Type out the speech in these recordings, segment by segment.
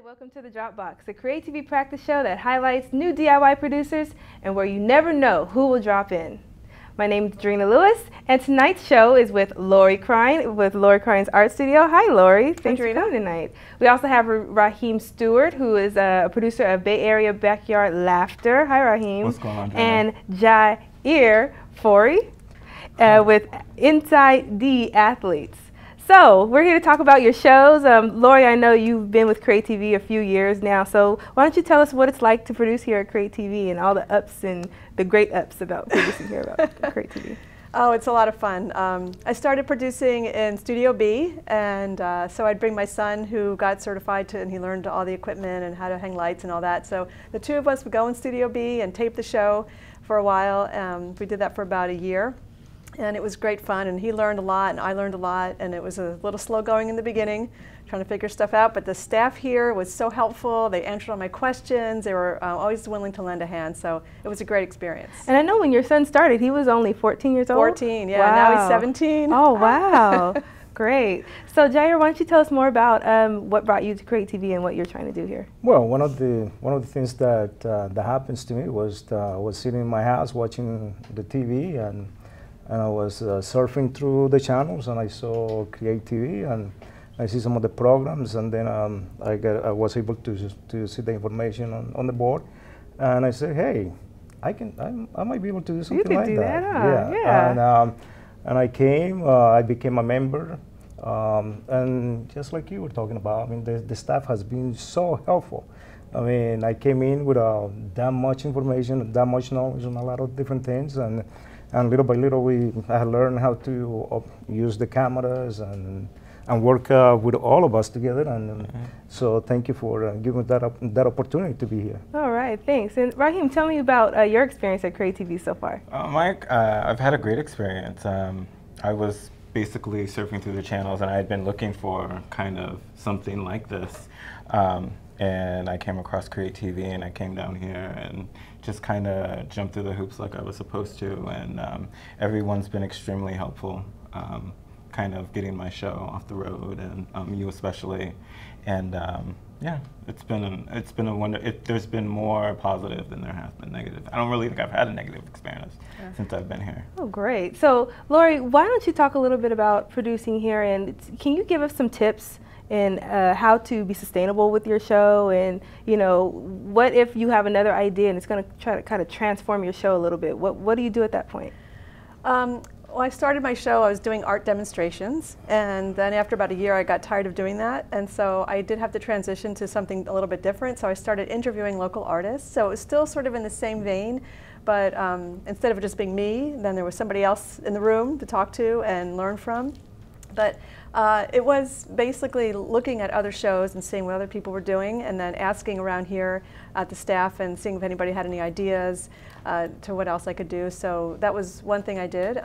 welcome to the Dropbox, a CreaTV practice show that highlights new DIY producers and where you never know who will drop in. My name is Drena Lewis, and tonight's show is with Lori Crine with Lori Crine's Art Studio. Hi, Lori. Thanks for coming tonight. We also have Raheem Stewart, who is a producer of Bay Area Backyard Laughter. Hi, Raheem. What's going on, Drena? And Jair Fori with Inside the Athletes. So we're here to talk about your shows. Lori, I know you've been with CreaTV a few years now, so why don't you tell us what it's like to produce here at CreaTV and all the ups and the great ups about producing here about CreaTV. Oh, it's a lot of fun. I started producing in Studio B, and so I'd bring my son who got certified and he learned all the equipment and how to hang lights and all that. So the two of us would go in Studio B and tape the show for a while. We did that for about a year. And it was great fun, and he learned a lot, and I learned a lot, and it was a little slow going in the beginning, trying to figure stuff out, but the staff here was so helpful. They answered all my questions. They were always willing to lend a hand, so it was a great experience. And I know when your son started, he was only 14 years old? 14, yeah. Wow. Now he's 17. Oh, wow. Great. So, Jair, why don't you tell us more about what brought you to CreaTV and what you're trying to do here? Well, one of the things that happens to me was I was sitting in my house watching the TV, and I was surfing through the channels, and I saw CreaTV, and I see some of the programs, and then I was able to see the information on the board, and I said, hey, I might be able to do something like that. You could do that, huh? Yeah. And I came, I became a member, and just like you were talking about, I mean, the staff has been so helpful. I mean, I came in with that much information, that much knowledge on a lot of different things, and little by little I learned how to use the cameras and work with all of us together. And so thank you for giving that opportunity to be here. All right, thanks. And Raheem, tell me about your experience at CreaTV so far. Mike, I've had a great experience. I was basically surfing through the channels, and I had been looking for kind of something like this. And I came across CreaTV, and I came down here and just kind of jumped through the hoops like I was supposed to. And everyone's been extremely helpful, kind of getting my show off the road, and you especially. And yeah, it's been a wonder. There's been more positive than there has been negative. I don't really think I've had a negative experience since I've been here. Oh, great. So, Lori, why don't you talk a little bit about producing here, and can you give us some tips and how to be sustainable with your show, and what if you have another idea and it's going to try to kind of transform your show a little bit? What do you do at that point? Well, I started my show, I was doing art demonstrations, and then after about a year I got tired of doing that, and so I did have to transition to something a little bit different, so I started interviewing local artists. So it was still sort of in the same vein, but instead of it just being me, then there was somebody else in the room to talk to and learn from. But it was basically looking at other shows and seeing what other people were doing, and then asking around here at the staff and seeing if anybody had any ideas to what else I could do. So that was one thing I did,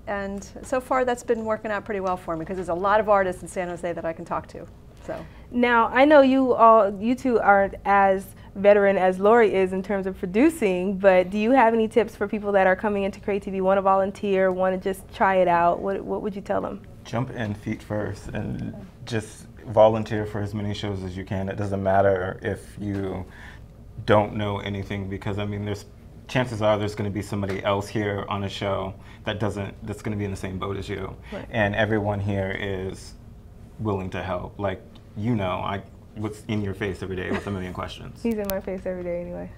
and so far that's been working out pretty well for me, because there's a lot of artists in San Jose that I can talk to. So now I know you two aren't as veteran as Lori is in terms of producing, but do you have any tips for people that are coming into CreaTV, want to volunteer, want to just try it out? What would you tell them? Jump in feet first and just volunteer for as many shows as you can. It doesn't matter if you don't know anything, because I mean, chances are there's going to be somebody else here on a show that's going to be in the same boat as you. Right. And everyone here is willing to help. Like, I was in your face every day with a million questions. He's in my face every day anyway.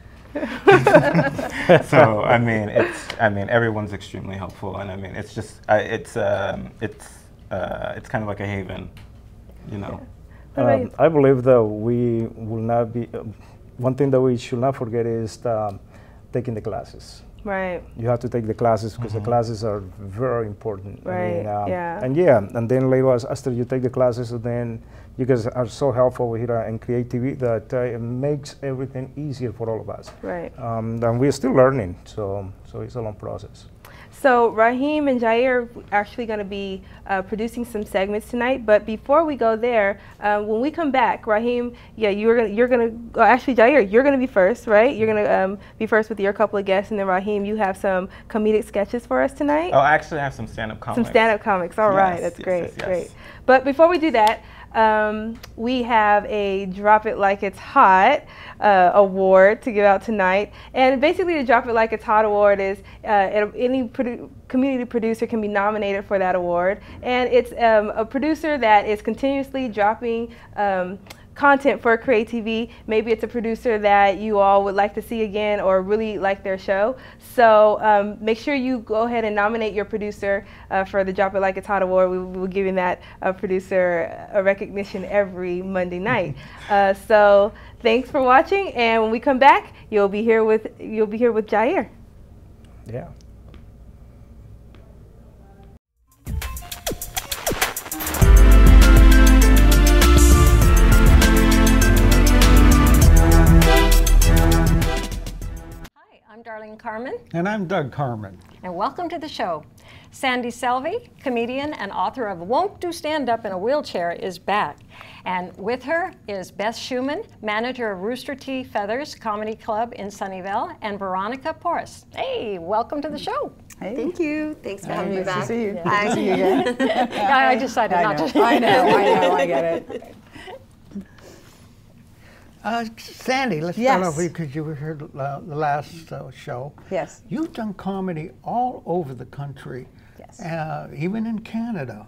So I mean, everyone's extremely helpful, and I mean, it's just it's kind of like a haven, Yeah. I believe that we will not be. One thing that we should not forget is taking the classes. Right. You have to take the classes, because the classes are very important. Right. I mean, and then later after you take the classes, then you guys are so helpful here in CreaTV that it makes everything easier for all of us. Right. And we're still learning, so it's a long process. So Raheem and Jair are actually going to be producing some segments tonight. But before we go there, when we come back, Raheem, you're gonna actually, Jair, you're gonna be first, right? You're gonna be first with your couple of guests, and then Raheem, you have some comedic sketches for us tonight. Oh, I actually have some stand-up comics. Some stand-up comics. All right, that's great, great. But before we do that, we have a Drop It Like It's Hot award to give out tonight. And basically the Drop It Like It's Hot award is any community producer can be nominated for that award. And it's a producer that is continuously dropping content for CreaTV. Maybe it's a producer that you all would like to see again or really like their show. So make sure you go ahead and nominate your producer for the Drop It Like It's Hot award. We will be giving that producer a recognition every Monday night. So thanks for watching, and when we come back, you'll be here with Jair. Yeah. I'm Darlene Carmen. And I'm Doug Carmen. And welcome to the show. Sandy Selvey, comedian and author of Won't Do Stand Up in a Wheelchair, is back. And with her is Beth Schumann, manager of Rooster T. Feathers Comedy Club in Sunnyvale, and Veronica Porras. Hey, welcome to the show. Hey. Thank you. Thanks for having me back. Nice to see you. Yeah. Nice to see you again. I decided not to. I know, I get it. Sandy, let's Yes. start off with you because you were here the last show. Yes. You've done comedy all over the country, Yes. Even in Canada.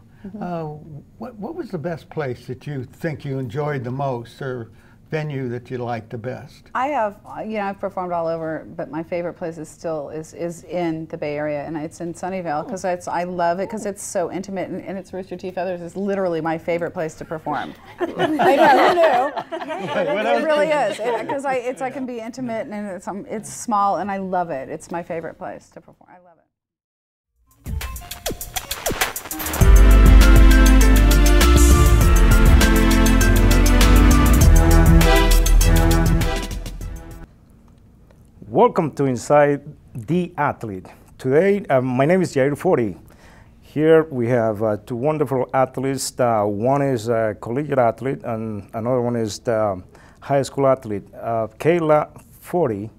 What was the best place that you think you enjoyed the most, or venue that you liked the best? I have, I've performed all over, but my favorite place is still is in the Bay Area, and it's in Sunnyvale because I love it because it's so intimate, and it's Rooster T. Feathers is literally my favorite place to perform. I know, who knew? It really is because I can be intimate, and it's small, and I love it. It's my favorite place to perform. I love it. Welcome to Inside the Athlete. Today, my name is Jair 40. Here we have two wonderful athletes. One is a collegiate athlete, and another one is the high school athlete. Kayla 40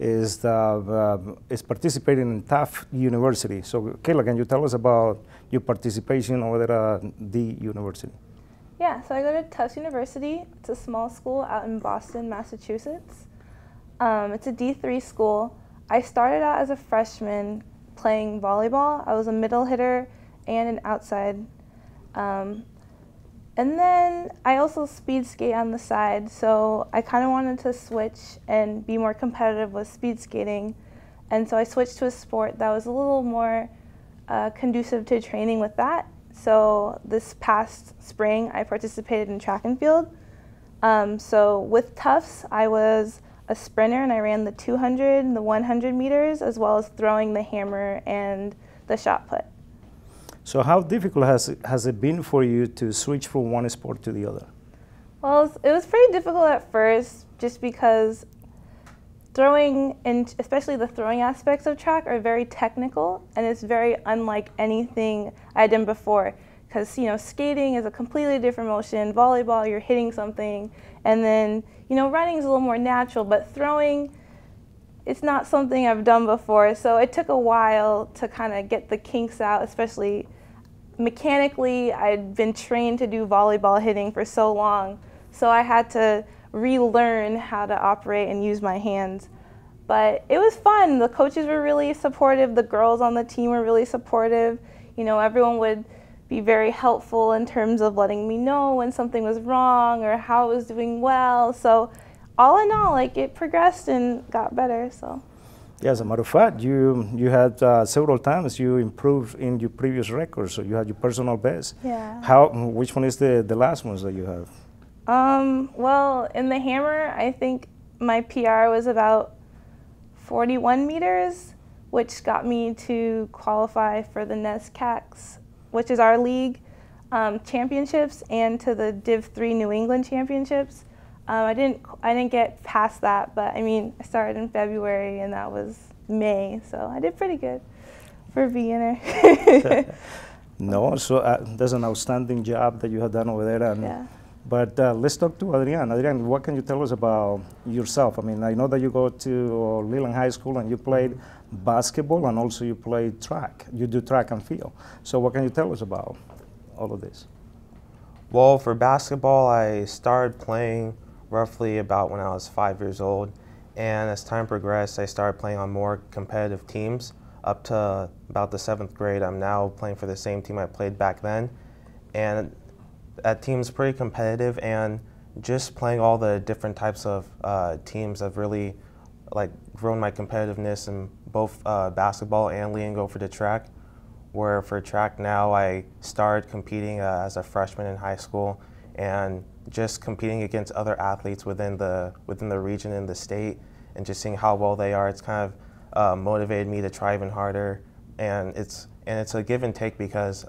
is participating in Tufts University. So, Kayla, can you tell us about your participation over there at the university? Yeah, so I go to Tufts University. It's a small school out in Boston, Massachusetts. It's a D3 school. I started out as a freshman playing volleyball. I was a middle hitter and an outside. And then I also speed skate on the side, so I kind of wanted to switch and be more competitive with speed skating. And so I switched to a sport that was a little more conducive to training with that. So this past spring, I participated in track and field. So with Tufts, I was a sprinter, and I ran the 200 and the 100 meters, as well as throwing the hammer and the shot put. So how difficult has it been for you to switch from one sport to the other? Well, it was pretty difficult at first, just because throwing, and especially the throwing aspects of track, are very technical, and it's very unlike anything I had done before. Because, skating is a completely different motion. Volleyball, you're hitting something, and then, running is a little more natural, but throwing, it's not something I've done before. So it took a while to kind of get the kinks out, especially mechanically. I'd been trained to do volleyball hitting for so long, so I had to relearn how to operate and use my hands. But it was fun. The coaches were really supportive. The girls on the team were really supportive. Everyone would be very helpful in terms of letting me know when something was wrong or how I was doing well. So all in all, it progressed and got better. So. Yeah, as a matter of fact, you had several times you improved in your previous records. So you had your personal best. Yeah. Which one is the last ones that you have? Well, in the hammer, I think my PR was about 41 meters, which got me to qualify for the NESCACs, which is our league championships, and to the Div 3 New England championships. I didn't get past that, but I started in February and that was May, so I did pretty good for a beginner. No, so that's an outstanding job that you have done over there. And, yeah. But let's talk to Adrian. Adrian, what can you tell us about yourself? I know that you go to Leland High School and you played basketball and also you played track. You do track and field. So what can you tell us about all of this? Well, for basketball, I started playing roughly about when I was 5 years old. And as time progressed, I started playing on more competitive teams. Up to about the 7th grade, I'm now playing for the same team I played back then. And that team's pretty competitive, and just playing all the different types of teams have really grown my competitiveness in both basketball and leading go for the track. Where for track now, I started competing as a freshman in high school, and just competing against other athletes within the region and the state, and just seeing how well they are. It's kind of motivated me to try even harder, and it's a give and take, because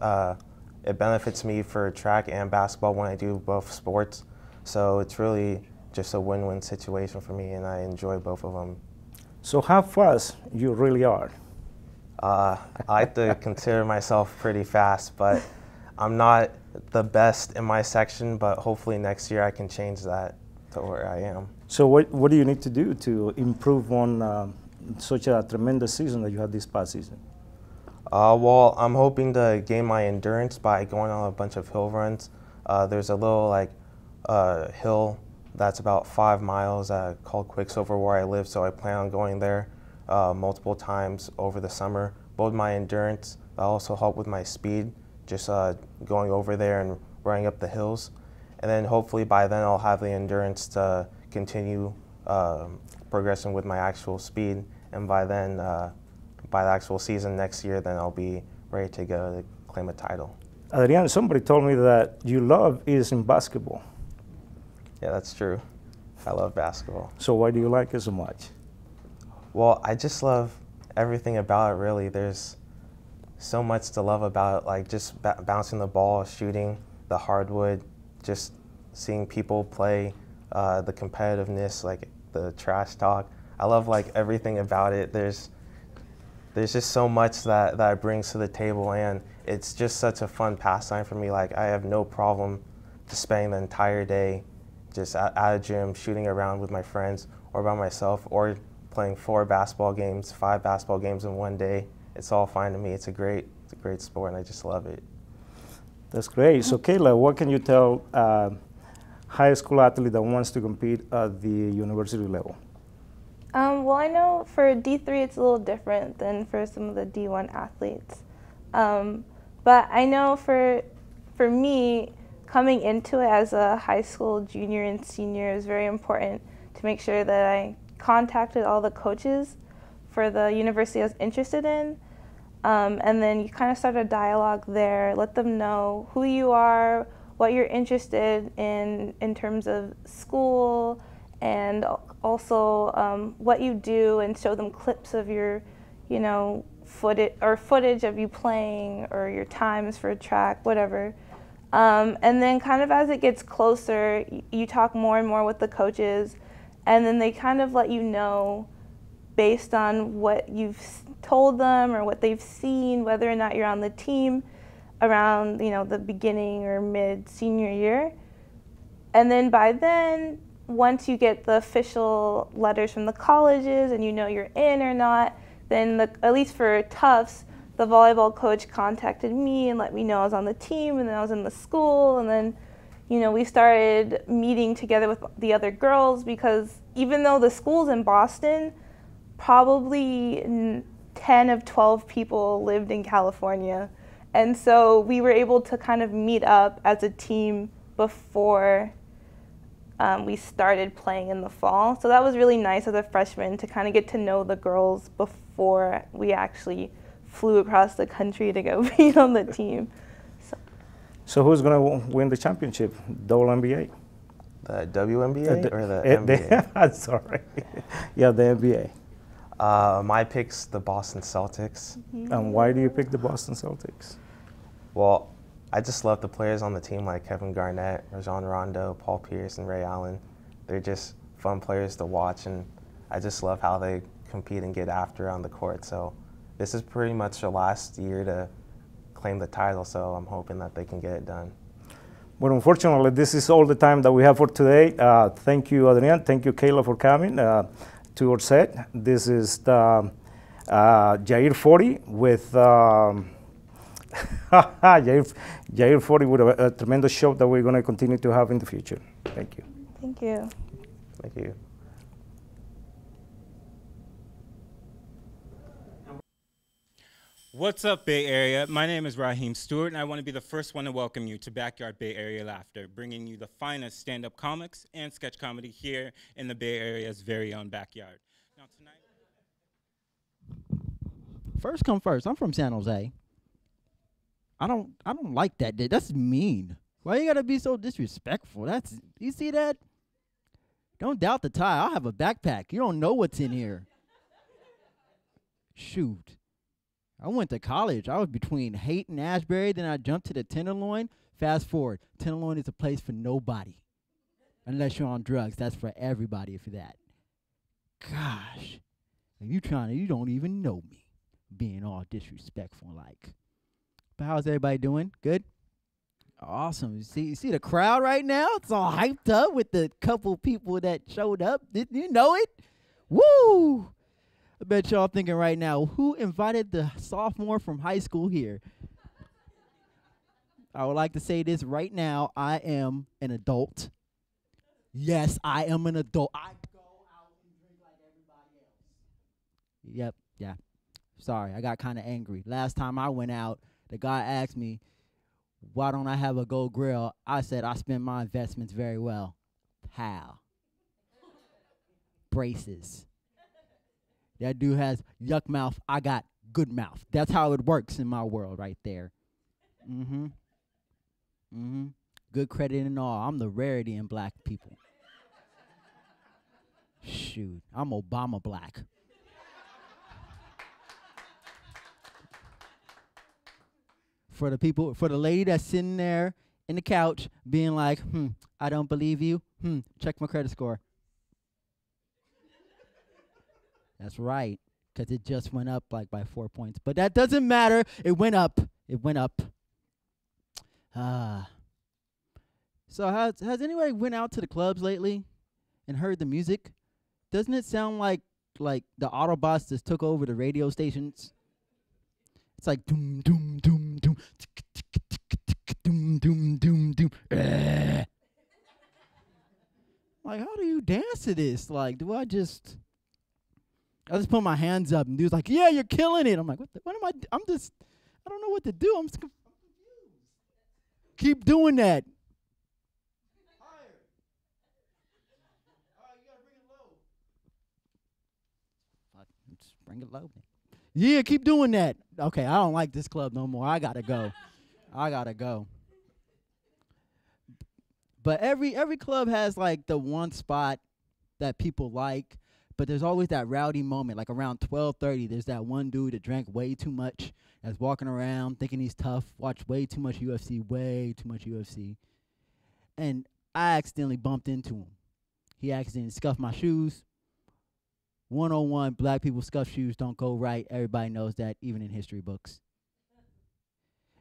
it benefits me for track and basketball when I do both sports. So it's really just a win-win situation for me, and I enjoy both of them. So how fast you really are? I like to consider myself pretty fast, but I'm not the best in my section, but hopefully next year I can change that to where I am. So what do you need to do to improve on such a tremendous season that you had this past season? Well, I'm hoping to gain my endurance by going on a bunch of hill runs. There's a little hill that's about 5 miles called Quicksilver where I live, so I plan on going there multiple times over the summer. Build my endurance. That'll also help with my speed, just going over there and running up the hills. And then hopefully by then I'll have the endurance to continue progressing with my actual speed. And by then, by the actual season next year, then I'll be ready to go to claim a title. Adrian, somebody told me that you love is in basketball. Yeah, that's true. I love basketball. So why do you like it so much? Well, I just love everything about it, really. There's so much to love about it, like just bouncing the ball, shooting, the hardwood, just seeing people play, the competitiveness, like the trash talk. I love everything about it. There's just so much that it brings to the table, and it's just such a fun pastime for me. I have no problem just spending the entire day just at a gym, shooting around with my friends or by myself, or playing 4 basketball games, 5 basketball games in one day. It's all fine to me. It's a great sport, and I just love it. That's great. So Kayla, what can you tell a high school athlete that wants to compete at the university level? Well, I know for D3 it's a little different than for some of the D1 athletes. But I know for me, coming into it as a high school junior and senior is very important to make sure that I contacted all the coaches for the university I was interested in. And then you kind of start a dialogue there, let them know who you are, what you're interested in terms of school, and also what you do, and show them clips of your, footage of you playing, or your times for track, whatever. And then kind of as it gets closer, you talk more and more with the coaches, and then they kind of let you know based on what you've told them or what they've seen, whether or not you're on the team around, the beginning or mid senior year. And then by then, once you get the official letters from the colleges and you're in or not, then at least for Tufts, the volleyball coach contacted me and let me know I was on the team, and then I was in the school, and then we started meeting together with the other girls, because even though the school's in Boston, probably 10 of 12 people lived in California. And so we were able to kind of meet up as a team before we started playing in the fall. So that was really nice as a freshman to kind of get to know the girls before we actually flew across the country to go be on the team. So who's going to win the championship, WNBA? The WNBA or the NBA? Sorry. Yeah, the NBA. My pick's the Boston Celtics. And why do you pick the Boston Celtics? Well, I just love the players on the team, like Kevin Garnett, Rajon Rondo, Paul Pierce, and Ray Allen. They're just fun players to watch, and I just love how they compete and get after on the court. So this is pretty much the last year to claim the title, so I'm hoping that they can get it done. Well, unfortunately, this is all the time that we have for today. Thank you, Adrian. Thank you, Kayla, for coming to our set. This is the Jair 40 with Jair 40 with a tremendous show that we're going to continue to have in the future. Thank you. Thank you. Thank you. What's up, Bay Area? My name is Raheem Stewart, and I want to be the first one to welcome you to Backyard Bay Area Laughter, bringing you the finest stand-up comics and sketch comedy here in the Bay Area's very own backyard. Now tonight, First come first. I'm from San Jose. I don't like that. That's mean. Why you gotta be so disrespectful? You see that? Don't doubt the tie. I'll have a backpack. You don't know what's in here. Shoot. I went to college. I was between Haight and Ashbury. Then I jumped to the Tenderloin. Fast forward. Tenderloin is a place for nobody. Unless you're on drugs. That's for everybody for that. Gosh. You don't even know me. Being all disrespectful like. But how's everybody doing? Good? Awesome. You see the crowd right now? It's all hyped up with the couple people that showed up. Didn't you know it? Woo! I bet y'all thinking right now, who invited the sophomore from high school here? I would like to say this right now. I am an adult. Yes, I am an adult. I go out and drink like everybody else. Yep, yeah. Sorry, I got kind of angry. Last time I went out, the guy asked me, why don't I have a gold grill? I said, I spend my investments very well. How? Braces. That dude has yuck mouth. I got good mouth. That's how it works in my world right there. Good credit and all. I'm the rarity in black people. Shoot, I'm Obama black. For the lady that's sitting there in the couch being like, I don't believe you. Check my credit score. That's right, because it just went up like by 4 points. But that doesn't matter. It went up. It went up. So has anybody went out to the clubs lately and heard the music? Doesn't it sound like the Autobots just took over the radio stations? It's like doom doom doom doom doom doom doom doom. Like, how do you dance to this? Like, do I just put my hands up and dude's like, yeah, you're killing it. I'm like, what am I? I don't know what to do. I'm confused. Keep doing that. Higher. All right, you gotta bring it low. Fuck, just bring it low. Yeah, keep doing that. Okay, I don't like this club no more. I gotta go. I gotta go. But every club has like the one spot that people like. But there's always that rowdy moment, like around 12:30, there's that one dude that drank way too much, that's walking around thinking he's tough, watched way too much UFC. And I accidentally bumped into him. He accidentally scuffed my shoes. 101, black people scuff shoes don't go right. Everybody knows that, even in history books.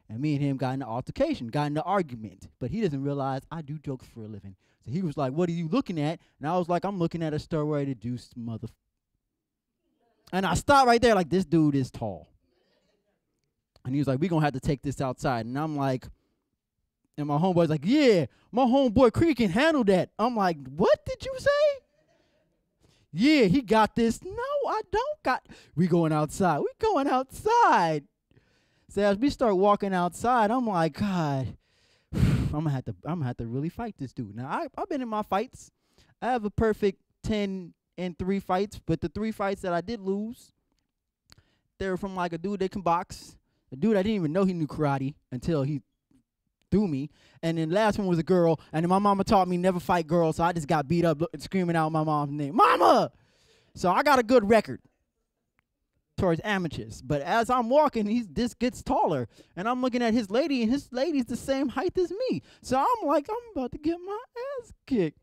And me and him got in an altercation, got in an argument. But he doesn't realize I do jokes for a living. So he was like, what are you looking at? And I was like, I'm looking at a steroided juice mother. And I stopped right there like, this dude is tall. And he was like, we're going to have to take this outside. And I'm like, and my homeboy's like, yeah, my homeboy Creek can handle that. I'm like, what did you say? Yeah, he got this. No, I don't got. We going outside. So as we start walking outside, I'm like, God, I'm gonna have to really fight this dude. Now I've been in my fights. I have a perfect 10-3 fights, but the 3 fights that I did lose, they were from like a dude that can box, a dude I didn't even know he knew karate until he threw me, and then last one was a girl, and then my mama taught me never fight girls, so I just got beat up screaming out my mom's name, Mama! So I got a good record towards amateurs. But as I'm walking, this gets taller, and I'm looking at his lady, and his lady's the same height as me. So I'm like, I'm about to get my ass kicked.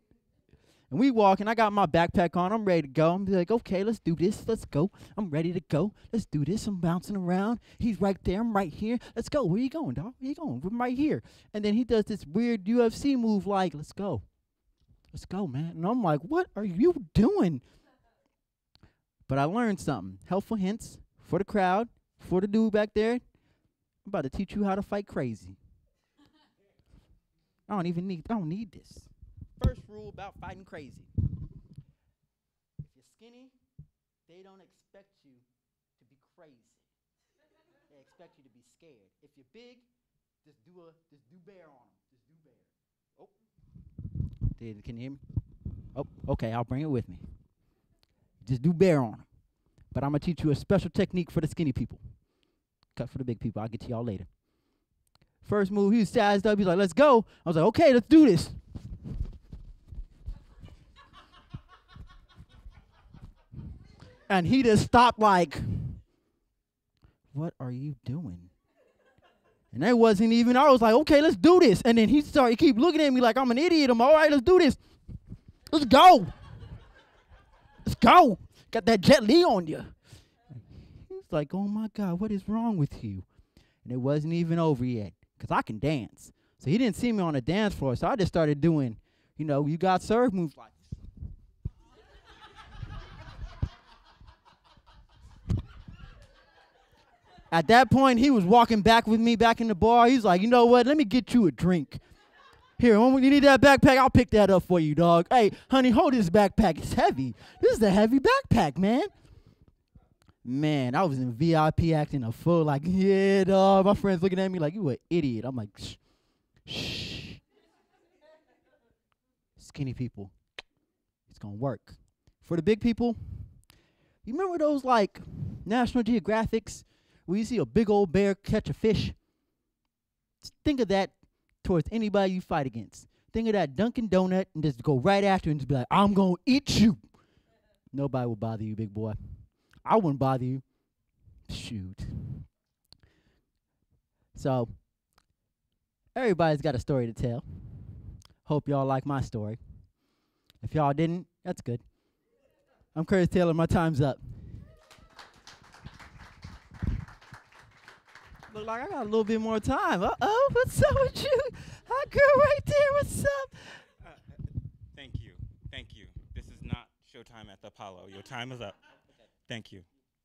And we walk, and I got my backpack on. I'm ready to go. I'm like, okay, let's do this. Let's go. I'm ready to go. Let's do this. I'm bouncing around. He's right there. I'm right here. Let's go. Where you going, dog? Where you going? I'm right here. And then he does this weird UFC move like, let's go. Let's go, man. And I'm like, what are you doing? But I learned something. Helpful hints for the crowd, for the dude back there. I'm about to teach you how to fight crazy. I don't need this. First rule about fighting crazy. If you're skinny, they don't expect you to be crazy. They expect you to be scared. If you're big, just do bear on them. Just do bear. Oh. Can you hear me? Oh, okay, I'll bring it with me. Just do bear on them. But I'm going to teach you a special technique for the skinny people. Cut for the big people. I'll get to y'all later. First move, he was sized up. He's like, let's go. I was like, okay, let's do this. And he just stopped like, what are you doing? And that wasn't even, I was like, okay, let's do this. And then he keep looking at me like I'm an idiot. I'm all right, let's do this. Let's go. Let's go. Got that Jet Li on you. He's like, oh my God, what is wrong with you? And it wasn't even over yet, because I can dance. So he didn't see me on the dance floor, so I just started doing, you got served moves like this. At that point, he was walking back with me back in the bar. He's like, you know what? Let me get you a drink. Here, when you need that backpack, I'll pick that up for you, dog. Hey, honey, hold this backpack. It's heavy. This is a heavy backpack, man. Man, I was in VIP acting a fool. Like, yeah, dog. My friends looking at me like, you an idiot. I'm like, shh, shh. Skinny people, it's going to work. For the big people, you remember those, like, National Geographics where you see a big old bear catch a fish? Just think of that towards anybody you fight against. Think of that Dunkin' Donut and just go right after and just be like, I'm going to eat you. Nobody will bother you, big boy. I wouldn't bother you. Shoot. So, everybody's got a story to tell. Hope y'all like my story. If y'all didn't, that's good. I'm Curtis Taylor. My time's up. Look like I got a little bit more time. Uh-oh, what's up with you? Hot girl right there, what's up? Thank you. Thank you. This is not showtime at the Apollo. Your time is up. Thank you.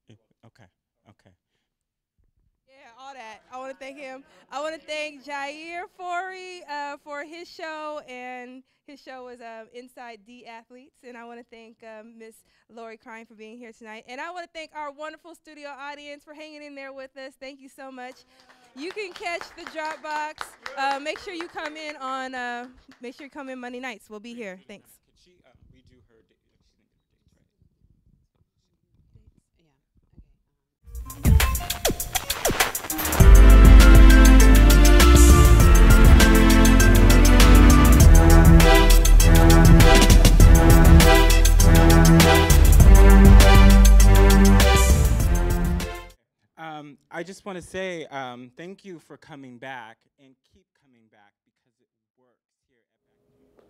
Okay. Okay. Yeah, all that. I want to thank him. I want to thank Jair for his show, and his show was Inside D Athletes. And I want to thank Miss Lori Crine for being here tonight. And I want to thank our wonderful studio audience for hanging in there with us. Thank you so much. You can catch the Dropbox. Make sure you come in on. Make sure you come in Monday nights. We'll be here. Thanks. Could she redo her date? I just want to say thank you for coming back, and keep coming back because it works here at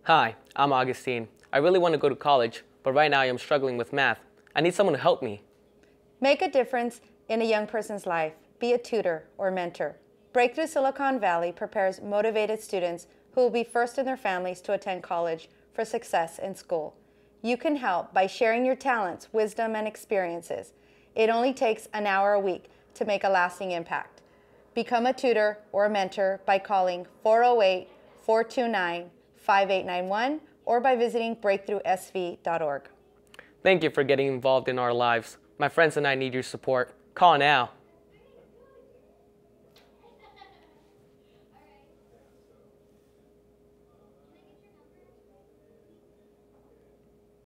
Hi, I'm Augustine. I really want to go to college, but right now I am struggling with math. I need someone to help me. Make a difference in a young person's life. Be a tutor or mentor. Breakthrough Silicon Valley prepares motivated students who will be first in their families to attend college for success in school. You can help by sharing your talents, wisdom, and experiences. It only takes an hour a week to make a lasting impact. Become a tutor or a mentor by calling 408-429-5891 or by visiting breakthroughsv.org. Thank you for getting involved in our lives. My friends and I need your support. Call now.